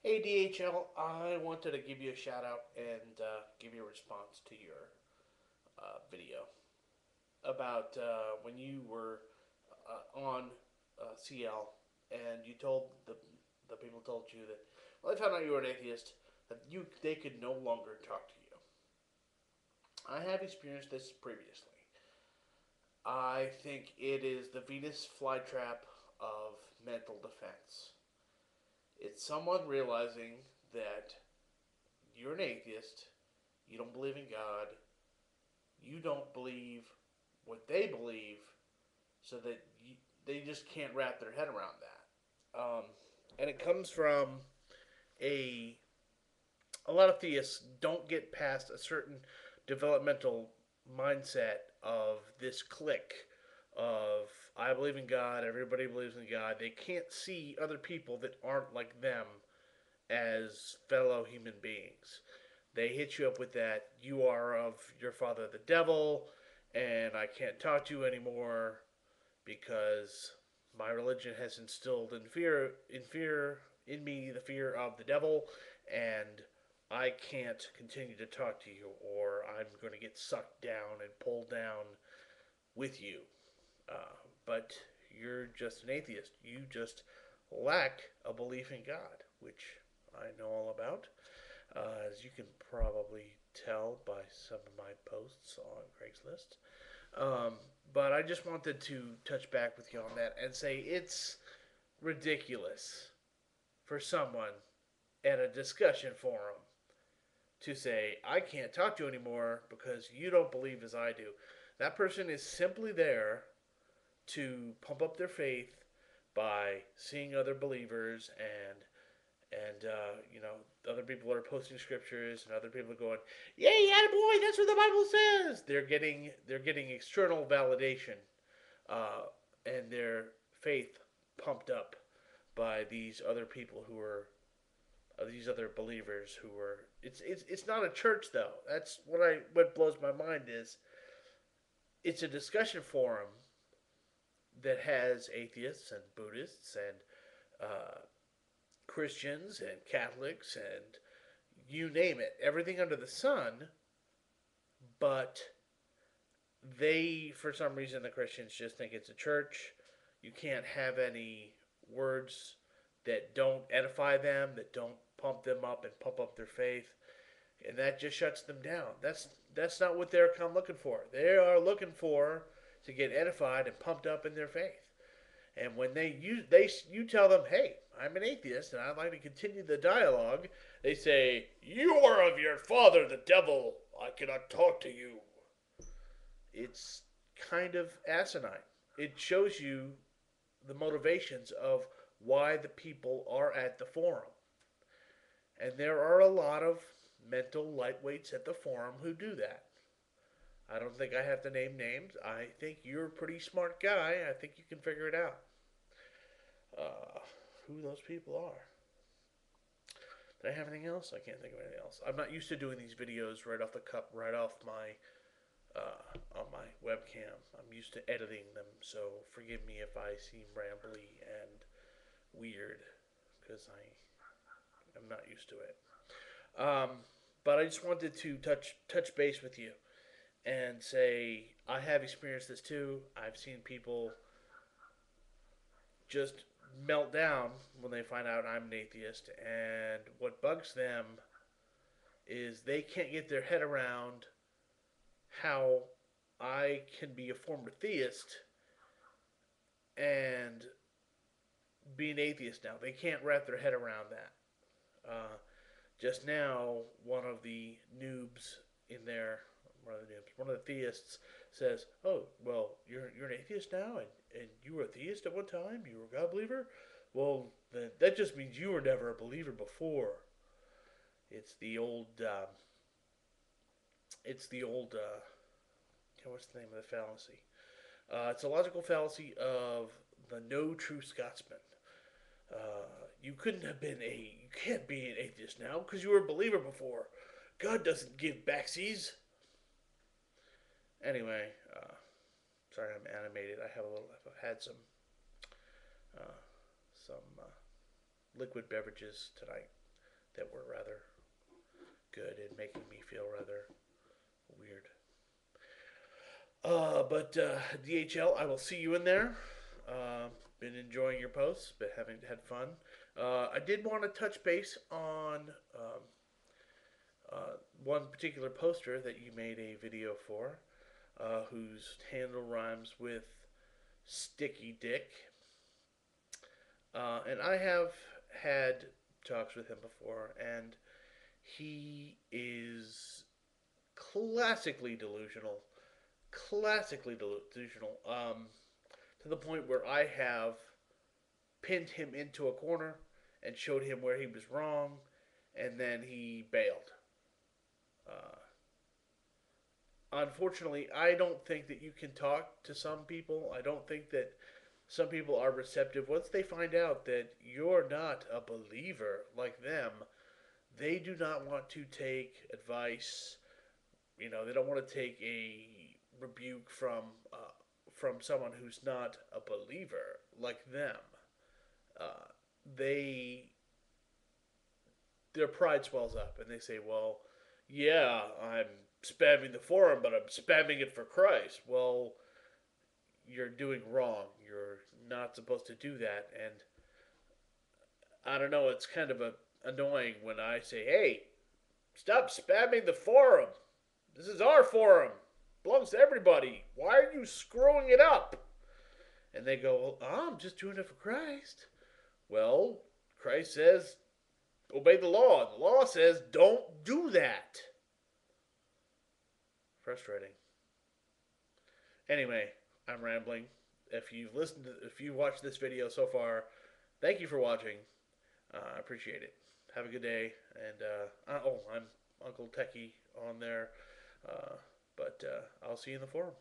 Hey DHL, I wanted to give you a shout out and give you a response to your video about when you were on CL and you told the people told you that well they found out you were an atheist that they could no longer talk to you. I have experienced this previously. I think it is the Venus flytrap of mental defense. It's someone realizing that you're an atheist, you don't believe in God, you don't believe what they believe, so that they just can't wrap their head around that. And it comes from a a lot of theists don't get past a certain developmental mindset of this clique of I believe in God, everybody believes in God. They can't see other people that aren't like them as fellow human beings. They hit you up with that you are of your father the devil and I can't talk to you anymore because my religion has instilled in fear in me the fear of the devil and I can't continue to talk to you or I'm going to get sucked down and pulled down with you. But you're just an atheist. You just lack a belief in God, which I know all about. As you can probably tell by some of my posts on Craigslist. Um, but I just wanted to touch back with you on that and say it's ridiculous for someone at a discussion forum to say, I can't talk to you anymore because you don't believe as I do. That person is simply there to pump up their faith by seeing other believers and other people are posting scriptures and other people are going, "Yay, boy, that's what the Bible says." They're getting external validation uh, and their faith pumped up by these other people who are these other believers who are. It's not a church though. That's what blows my mind is it's a discussion forum that has atheists and Buddhists and uh, Christians and Catholics and you name it, everything under the sun, but for some reason, the Christians just think it's a church. You can't have any words that don't edify them, that don't pump them up and pump up their faith, and that just shuts them down. That's not what they're come looking for. They are looking for to get edified and pumped up in their faith. And when you tell them, "Hey, I'm an atheist and I'd like to continue the dialogue," they say, "You are of your father, the devil. I cannot talk to you." It's kind of asinine. It shows you the motivations of why the people are at the forum. And there are a lot of mental lightweights at the forum who do that. I don't think I have to name names. I think you're a pretty smart guy. I think you can figure it out. Uh, who those people are. Did I have anything else? I can't think of anything else. I'm not used to doing these videos right off the cup, right off my on my webcam. I'm used to editing them, so forgive me if I seem rambly and weird because I am not used to it. Um, but I just wanted to touch base with you and say I have experienced this too. I've seen people just melt down when they find out I'm an atheist, and what bugs them is they can't get their head around how I can be a former theist and be an atheist now. They can't wrap their head around that. Just now, one of the noobs in there, one of the theists says, "Oh, well, you're an atheist now, and you were a theist at one time. You were a God believer. Well, then that just means you were never a believer before." It's the old. It's the old. What's the name of the fallacy? It's a logical fallacy of the no true Scotsman. You couldn't have been you can't be an atheist now because you were a believer before. God doesn't give backsies. Anyway, sorry I'm animated. I've had uh, some liquid beverages tonight. that were rather good and making me feel rather weird. But DHL, I will see you in there. Uh, been enjoying your posts, but having had fun. I did want to touch base on one particular poster that you made a video for, whose handle rhymes with Sticky Dick. And I have had talks with him before, and he is classically delusional. Classically delusional. To the point where I have pinned him into a corner and showed him where he was wrong, and then he bailed. Uh, Unfortunately, I don't think that you can talk to some people. I don't think that some people are receptive once they find out that you're not a believer like them. They do not want to take advice. They don't want to take a rebuke from someone who's not a believer like them. Uh, they their pride swells up and they say, "Well, yeah, I'm spamming the forum, but I'm spamming it for Christ." Well, you're doing wrong. You're not supposed to do that. And I don't know. It's kind of annoying when I say, "Hey, stop spamming the forum. This is our forum. It belongs to everybody. Why are you screwing it up?" And they go, "Well, I'm just doing it for Christ." Well, Christ says, obey the law. The law says, don't do that. Frustrating. Anyway, I'm rambling. If you watched this video so far, thank you for watching. I appreciate it. Have a good day. And, I'm Uncle Techie on there. But I'll see you in the forum.